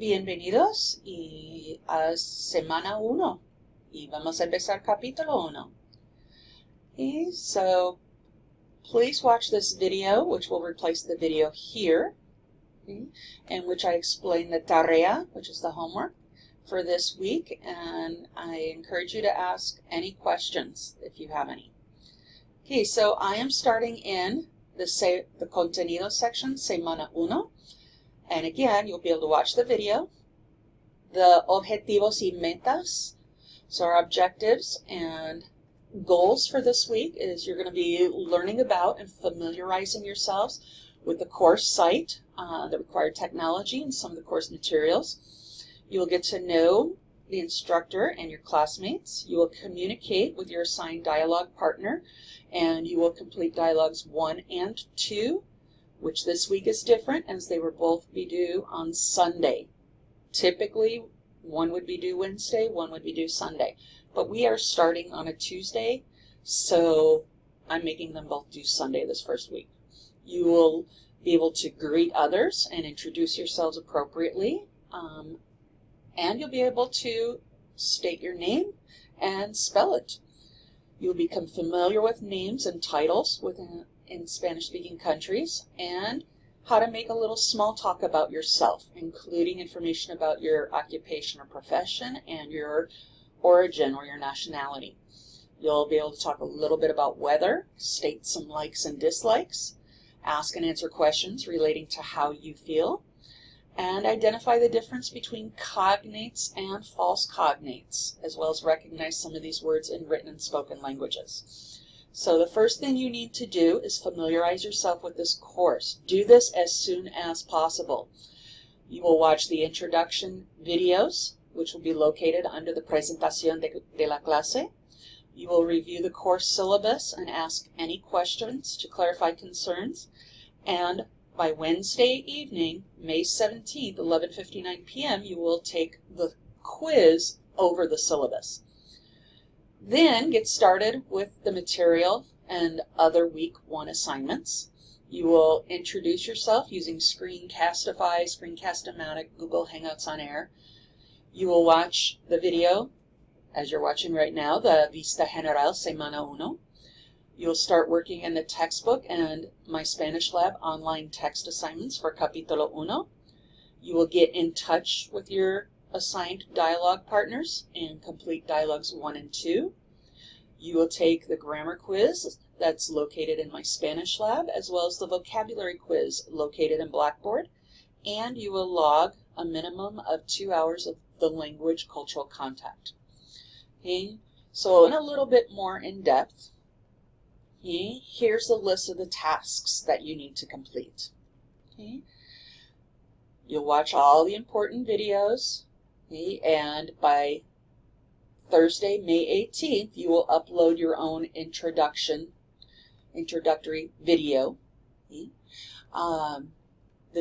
Bienvenidos a semana 1 y vamos a empezar capítulo 1. Okay, so please watch this video, which will replace the video here, okay, in which I explain the tarea, which is the homework for this week, and I encourage you to ask any questions if you have any. Okay, so I am starting in the contenido section, semana 1. And again, you'll be able to watch the video. The objetivos y metas, so our objectives and goals for this week is you're going to be learning about and familiarizing yourselves with the course site, the required technology, and some of the course materials. You will get to know the instructor and your classmates. You will communicate with your assigned dialogue partner, and you will complete dialogues 1 and 2. Which this week is different as they will both be due on Sunday. Typically, one would be due Wednesday, one would be due Sunday. But we are starting on a Tuesday, so I'm making them both due Sunday this first week. You will be able to greet others and introduce yourselves appropriately, and you'll be able to state your name and spell it. You'll become familiar with names and titles in Spanish-speaking countries, and how to make a little small talk about yourself, including information about your occupation or profession and your origin or your nationality. You'll be able to talk a little bit about weather, state some likes and dislikes, ask and answer questions relating to how you feel, and identify the difference between cognates and false cognates, as well as recognize some of these words in written and spoken languages. So the first thing you need to do is familiarize yourself with this course. Do this as soon as possible. You will watch the introduction videos, which will be located under the presentación de la clase. You will review the course syllabus and ask any questions to clarify concerns. And by Wednesday evening, May 17th, 11:59 p.m., you will take the quiz over the syllabus. Then get started with the material and other week 1 assignments. You will introduce yourself using Screencastify, Screencast-O-Matic, Google Hangouts on Air. You will watch the video, as you're watching right now, the Vista General Semana 1. You'll start working in the textbook and My Spanish Lab online text assignments for Capítulo 1. You will get in touch with your assigned dialogue partners and complete dialogues 1 and 2. You will take the grammar quiz that's located in My Spanish Lab, as well as the vocabulary quiz located in Blackboard, and you will log a minimum of 2 hours of the language cultural contact. Okay, so in a little bit more in depth, okay, here's the list of the tasks that you need to complete. Okay, you'll watch all the important videos. Okay, and by Thursday, May 18th, you will upload your own introductory video. Okay.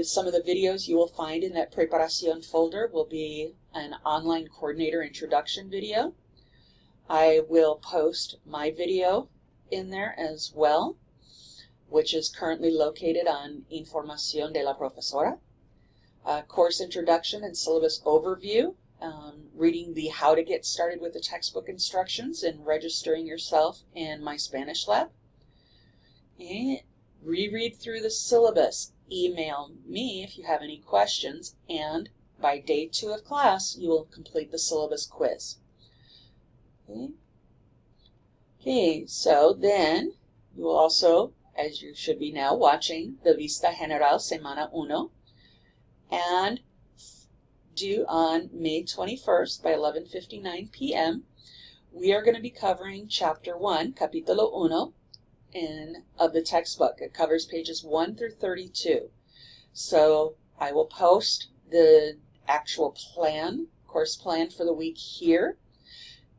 Some of the videos you will find in that Preparación folder will be an online coordinator introduction video. I will post my video in there as well, which is currently located on Información de la Profesora. Course introduction and syllabus overview, reading the how to get started with the textbook instructions and registering yourself in My Spanish Lab. And reread through the syllabus. Email me if you have any questions, and by day 2 of class, you will complete the syllabus quiz. Okay, so then you will also, as you should be now, watching the Vista General Semana 1. And due on May 21st by 11:59 p.m., we are going to be covering Chapter 1, Capítulo 1, of the textbook. It covers pages 1 through 32. So I will post the actual course plan for the week here,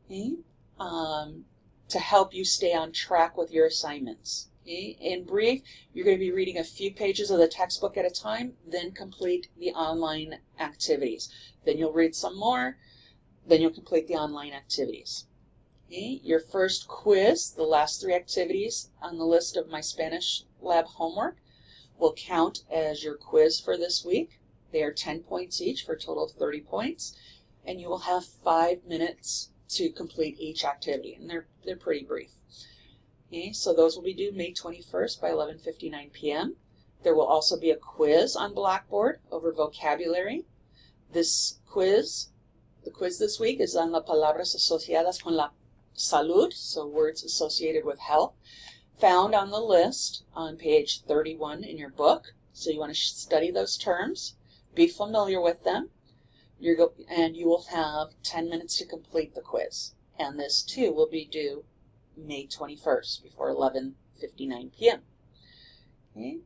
okay, to help you stay on track with your assignments. Okay. In brief, you're going to be reading a few pages of the textbook at a time, then complete the online activities. Then you'll read some more, then you'll complete the online activities. Okay. Your first quiz, the last 3 activities on the list of My Spanish Lab homework, will count as your quiz for this week. They are 10 points each for a total of 30 points, and you will have 5 minutes to complete each activity, and they're pretty brief. Okay, so those will be due May 21st by 11:59 p.m. There will also be a quiz on Blackboard over vocabulary. The quiz this week is on las palabras asociadas con la salud, so words associated with health, found on the list on page 31 in your book. So you want to study those terms, be familiar with them, and you will have 10 minutes to complete the quiz. And this too will be due May 21st before 11:59 p.m. Okay.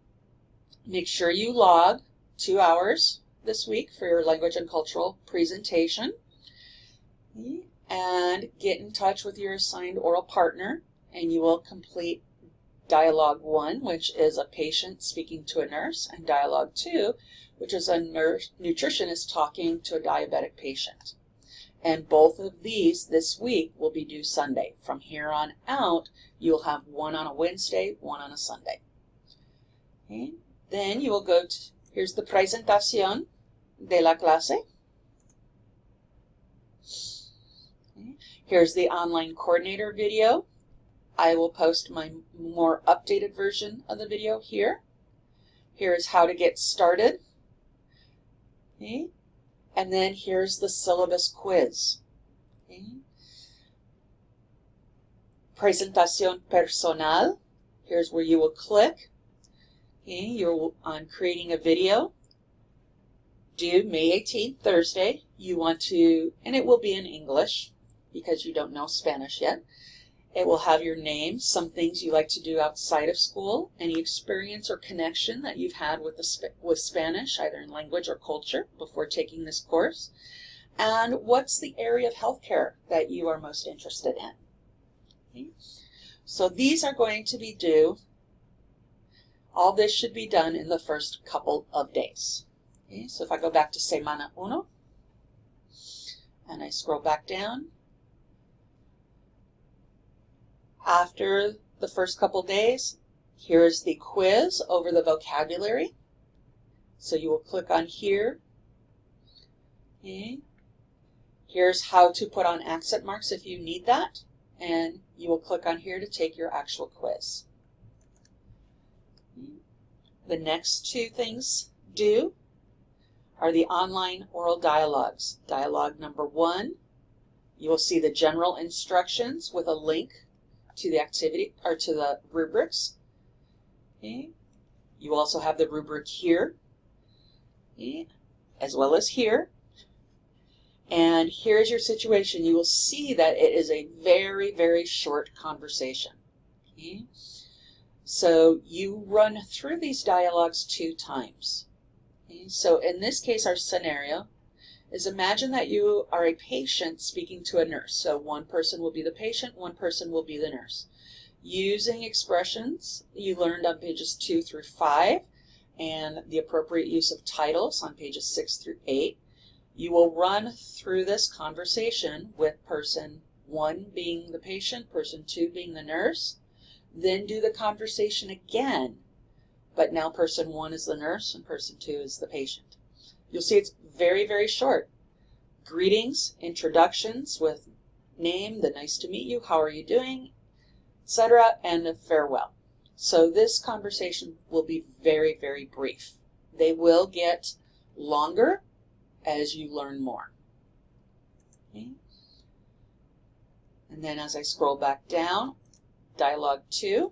Make sure you log 2 hours this week for your language and cultural presentation. Okay. And get in touch with your assigned oral partner, and you will complete Dialogue 1, which is a patient speaking to a nurse, and Dialogue 2, which is a nutritionist talking to a diabetic patient. And both of these this week will be due Sunday. From here on out, you'll have one on a Wednesday, one on a Sunday. Okay. Then you will go to, here's the presentación de la clase. Okay. Here's the online coordinator video. I will post my more updated version of the video here. Here's how to get started. Okay. And then here's the syllabus quiz. Okay. Presentación personal. Here's where you will click. Okay. You're on creating a video. Due May 18th, Thursday. You want to, and it will be in English because you don't know Spanish yet. It will have your name, some things you like to do outside of school, any experience or connection that you've had with Spanish, either in language or culture, before taking this course, and what's the area of healthcare that you are most interested in. Okay. So these are going to be due. All this should be done in the first couple of days. Okay. So if I go back to Semana Uno, and I scroll back down, after the first couple days, here's the quiz over the vocabulary. So you will click on here. Okay. Here's how to put on accent marks if you need that. And you will click on here to take your actual quiz. The next two things due are the online oral dialogues. Dialogue number 1, you will see the general instructions with a link to the activity or to the rubrics. Okay. You also have the rubric here, okay, as well as here. And here's your situation. You will see that it is a very, very short conversation. Okay. So you run through these dialogues 2 times. Okay. So in this case, our scenario is imagine that you are a patient speaking to a nurse. So one person will be the patient, one person will be the nurse. Using expressions you learned on pages 2 through 5 and the appropriate use of titles on pages 6 through 8, you will run through this conversation with person 1 being the patient, person 2 being the nurse, then do the conversation again, but now person 1 is the nurse and person 2 is the patient. You'll see it's very, very short. Greetings, introductions with name, the nice to meet you, how are you doing, etc., and a farewell. So this conversation will be very, very brief. They will get longer as you learn more. Okay. And then as I scroll back down, Dialogue 2,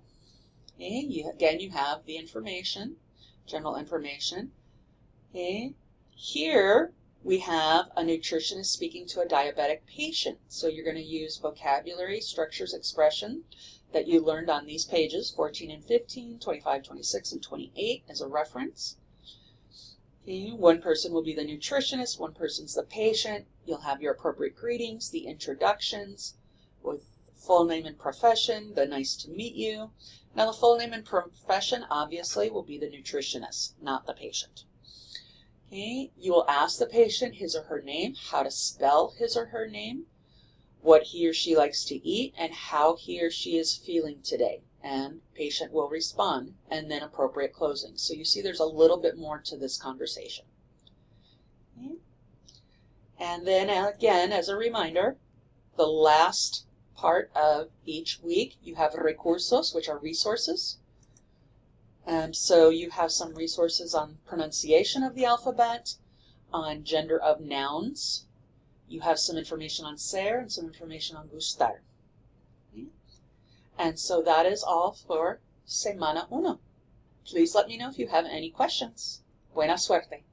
okay, again you have the information, general information. Okay. Here we have a nutritionist speaking to a diabetic patient. So you're going to use vocabulary, structures, expression that you learned on these pages, 14 and 15, 25, 26, and 28 as a reference. Okay. One person will be the nutritionist, one person's the patient. You'll have your appropriate greetings, the introductions with full name and profession, the nice to meet you. Now the full name and profession obviously will be the nutritionist, not the patient. Okay. You will ask the patient his or her name, how to spell his or her name, what he or she likes to eat, and how he or she is feeling today. And patient will respond, and then appropriate closing. So you see there's a little bit more to this conversation. And then again, as a reminder, the last part of each week, you have recursos, which are resources. So you have some resources on pronunciation of the alphabet, on gender of nouns. You have some information on ser and some information on gustar. Okay? And so that is all for Semana 1. Please let me know if you have any questions. Buena suerte.